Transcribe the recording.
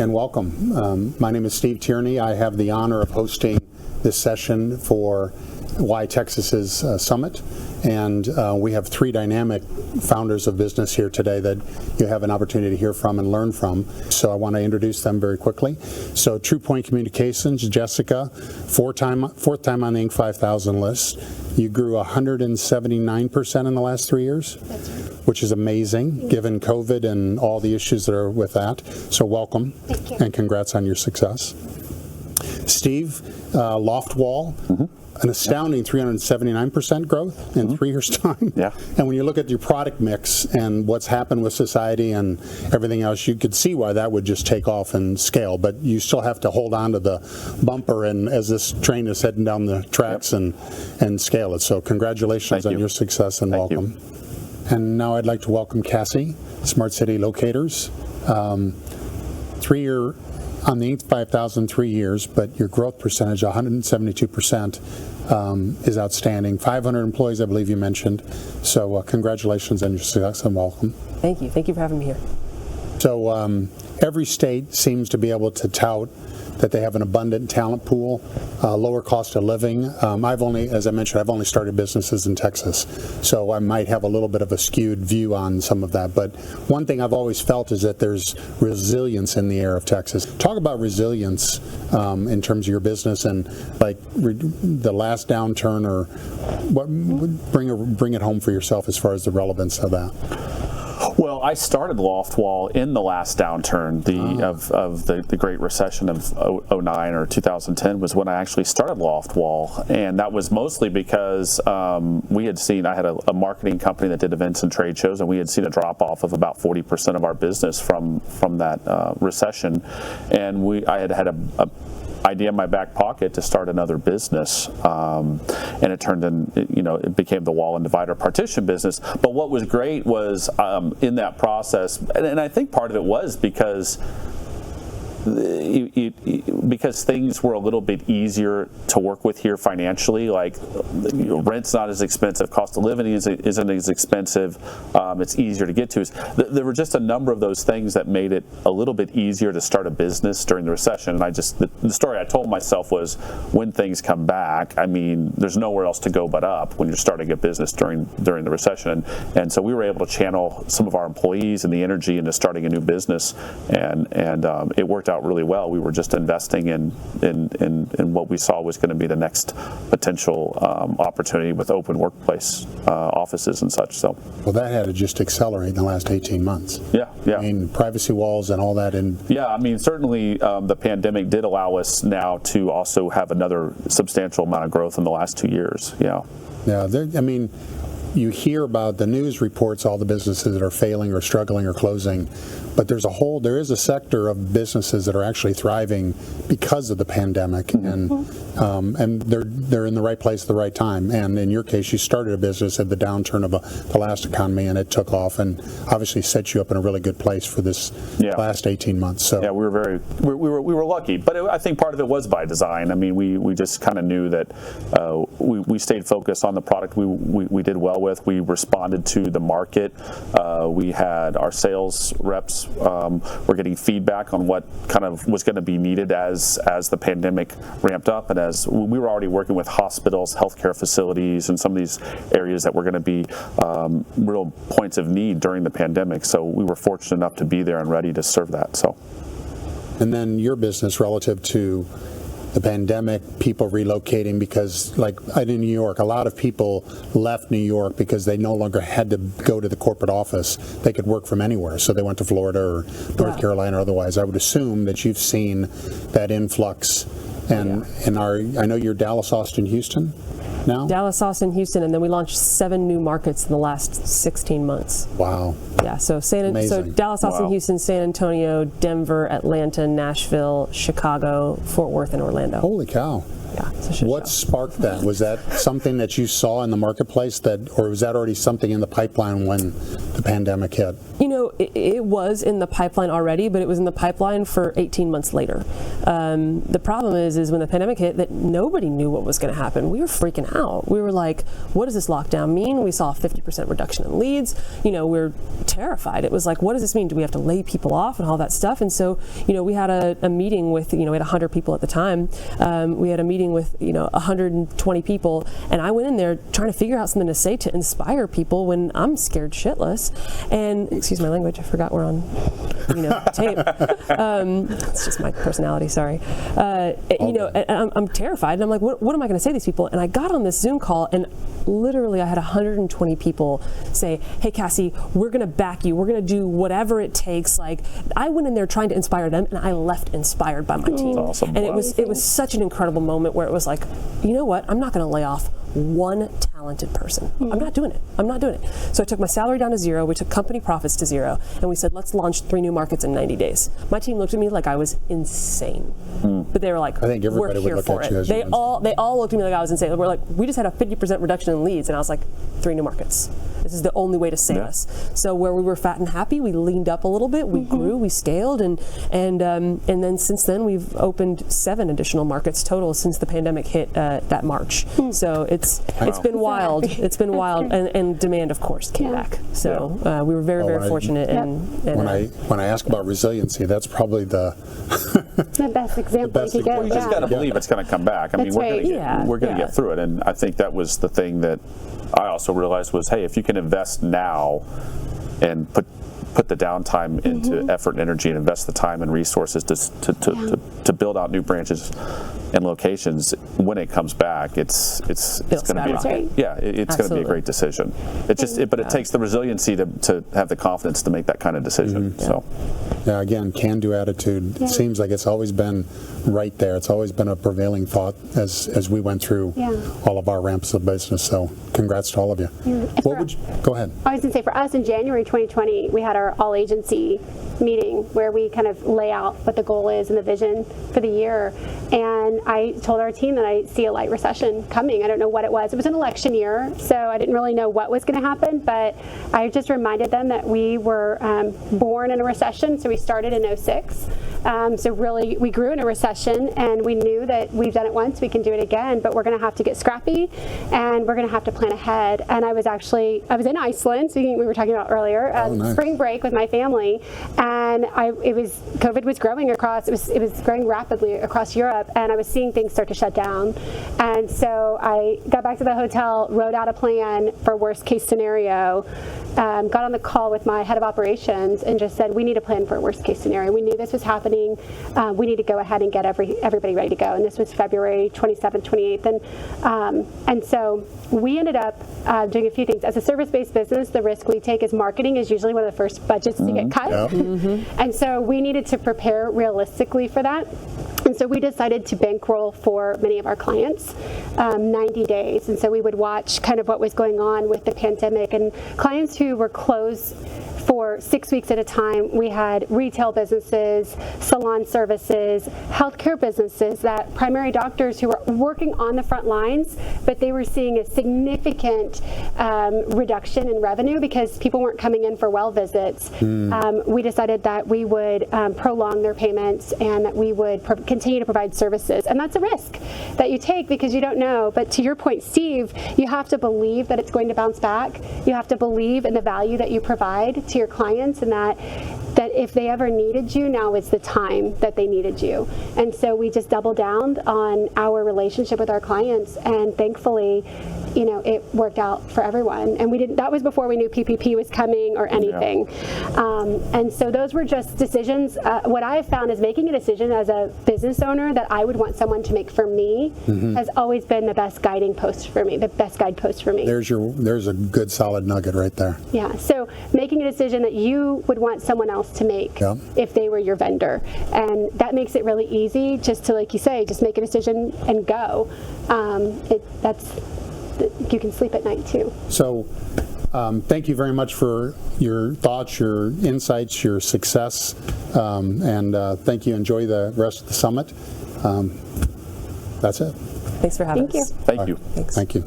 and welcome. My name is Steve Tierney. I have the honor of hosting this session for YTexas Summit, and we have three dynamic founders of business here today that you have an opportunity to hear from and learn from. So I want to introduce them very quickly. So TruePoint Communications, Jessica, fourth time on the Inc. 5000 list. You grew 179% in the last 3 years. That's right. Which is amazing given COVID and all the issues that are with that. So welcome. Thank you. And congrats on your success. Steve, Loft Wall, an astounding 379% growth in 3 years' time. Yeah. And when you look at your product mix and what's happened with society and everything else, you could see why that would just take off and scale. But you still have to hold on to the bumper and as this train is heading down the tracks and scale it. So congratulations on your success and welcome. And now I'd like to welcome Cassie, Smart City Locators. 3 year on the Inc. 5000, 3 years, but your growth percentage, 172%, is outstanding. 500 employees, I believe you mentioned. So congratulations on your success and welcome. Thank you. Thank you for having me here. So every state seems to be able to tout that they have an abundant talent pool, lower cost of living. As I mentioned, I've only started businesses in Texas, so I might have a little bit of a skewed view on some of that. But one thing I've always felt is that there's resilience in the air of Texas. Talk about resilience in terms of your business and like the last downturn, or what, bring it home for yourself as far as the relevance of that. Well, I started Loftwall in the last downturn, of the Great Recession of 09 or 2010 was when I actually started Loftwall, and that was mostly because we had seen, I had a marketing company that did events and trade shows, and we had seen a drop off of about 40% of our business from that recession, and I had a idea in my back pocket to start another business, and it turned in, it became the wall and divider partition business. But what was great was in that process, and I think part of it was because things were a little bit easier to work with here financially. Like rent's not as expensive, cost of living isn't as expensive, it's easier to get to. There were just a number of those things that made it a little bit easier to start a business during the recession. And the story I told myself was, when things come back, I mean, there's nowhere else to go but up when you're starting a business during the recession. And so we were able to channel some of our employees and the energy into starting a new business, and it worked out really well. We were just investing in what we saw was going to be the next potential opportunity with open workplace offices and such. So, well, that had to just accelerate in the last 18 months. Yeah. I mean, privacy walls and all that. Yeah, I mean, certainly the pandemic did allow us now to also have another substantial amount of growth in the last 2 years. Yeah. Yeah, I mean, you hear about the news reports, all the businesses that are failing or struggling or closing, but there is a sector of businesses that are actually thriving because of the pandemic, and they're in the right place at the right time. And in your case, you started a business at the downturn of the last economy, and it took off, and obviously set you up in a really good place for this last 18 months. So yeah, we were lucky, but I think part of it was by design. I mean, we just kind of knew that we stayed focused on the product we did well with. We responded to the market. We had our sales reps were getting feedback on what kind of was going to be needed as the pandemic ramped up, and as we were already working with hospitals, healthcare facilities, and some of these areas that were going to be real points of need during the pandemic. So we were fortunate enough to be there and ready to serve that. So, and then your business relative to the pandemic, people relocating, because like in New York, a lot of people left New York because they no longer had to go to the corporate office. They could work from anywhere. So they went to Florida or North Carolina or otherwise. I would assume that you've seen that influx. And I know you're Dallas, Austin, Houston now? Dallas, Austin, Houston, and then we launched 7 new markets in the last 16 months. Wow. Yeah, so Dallas, Austin, Houston, San Antonio, Denver, Atlanta, Nashville, Chicago, Fort Worth, and Orlando. Holy cow. Yeah, it's a shit What show. sparked that? Was that something that you saw in the marketplace, or was that already something in the pipeline when the pandemic hit? You know, it was in the pipeline already, but it was in the pipeline for 18 months later. The problem is when the pandemic hit, that nobody knew what was going to happen. We were freaking out. We were like, what does this lockdown mean? We saw a 50% reduction in leads. We're terrified. It was like, what does this mean? Do we have to lay people off and all that stuff? And so, we had a meeting with, we had 100 people at the time. We had a meeting with, 120 people, and I went in there trying to figure out something to say to inspire people when I'm scared shitless. And excuse my language, I forgot we're on, tape. It's just my personality, sorry. And I'm terrified, and I'm like, what am I going to say to these people? And I got on this Zoom call, and literally I had 120 people say, hey Cassie, we're going to back you. We're going to do whatever it takes. Like, I went in there trying to inspire them, and I left inspired by my team. Awesome. And it was such an incredible moment where it was like, you know what? I'm not going to lay off one talented person. I'm not doing it. So I took my salary down to zero. We took company profits to zero, and we said, let's launch 3 new markets in 90 days. My team looked at me like I was insane, but they were like, I think everybody we're here would look for at you it. as They all looked at me like I was insane. We're like, we just had a 50% reduction in leads, and I was like, 3 new markets. This is the only way to save us. So where we were fat and happy, we leaned up a little bit. We grew, we scaled, and then since then we've opened 7 additional markets total since the pandemic hit that March. So it's been wild. It's been wild, and demand, of course, came back. So we were very fortunate. When I ask about resiliency, that's probably the best example you could get. Well, you just got to believe it's going to come back. I mean, we're going to get through it, and I think that was the thing that I also realized was, hey, if you can invest now and put the downtime into effort and energy and invest the time and resources to build out new branches and locations, when it comes back, it's going to be it's going to be a great decision. It takes the resiliency to have the confidence to make that kind of decision. So again, can-do attitude. It seems like it's always been right there. It's always been a prevailing thought as we went through all of our ramps of business. So congrats to all of you. Go ahead. I was going to say, for us in January 2020, we had our all agency meeting where we kind of lay out what the goal is and the vision for the year. And I told our team that I see a light recession coming. I don't know what it was. It was an election year, so I didn't really know what was going to happen, but I just reminded them that we were born in a recession, so we started in 2006. So really, we grew in a recession, and we knew that we've done it once, we can do it again, but we're going to have to get scrappy, and we're going to have to plan ahead. And I was in Iceland, so we were talking about earlier, nice. Spring break with my family, and COVID was growing it was growing rapidly across Europe, and I was seeing things start to shut down. And so I got back to the hotel, wrote out a plan for worst case scenario, got on the call with my head of operations and just said, we need a plan for a worst case scenario. We knew this was happening. We need to go ahead and get everybody ready to go. And this was February 27th, 28th. And so we ended up doing a few things. As a service-based business, the risk we take is marketing is usually one of the first budgets to get cut. And so we needed to prepare realistically for that. And so we decided to bankroll for many of our clients 90 days. And so we would watch kind of what was going on with the pandemic. And clients who were closed for 6 weeks at a time, we had retail businesses, salon services, healthcare businesses, that primary doctors who were working on the front lines, but they were seeing a significant reduction in revenue because people weren't coming in for well visits. We decided that we would prolong their payments and that we would continue to provide services. And that's a risk that you take because you don't know. But to your point, Steve, you have to believe that it's going to bounce back. You have to believe in the value that you provide to your clients, and that if they ever needed you, now is the time that they needed you. And so we just doubled down on our relationship with our clients, and thankfully, it worked out for everyone. And that was before we knew PPP was coming or anything. And so those were just decisions. What I have found is making a decision as a business owner that I would want someone to make for me has always been the best guiding post for me, the best guidepost for me. There's a good solid nugget right there. Yeah, so making a decision that you would want someone else to make if they were your vendor. And that makes it really easy just to, like you say, just make a decision and go. You can sleep at night too. So thank you very much for your thoughts, your insights, your success, and thank you. Enjoy the rest of the summit. That's it. Thanks for having us. Thank you. Thanks. Thank you.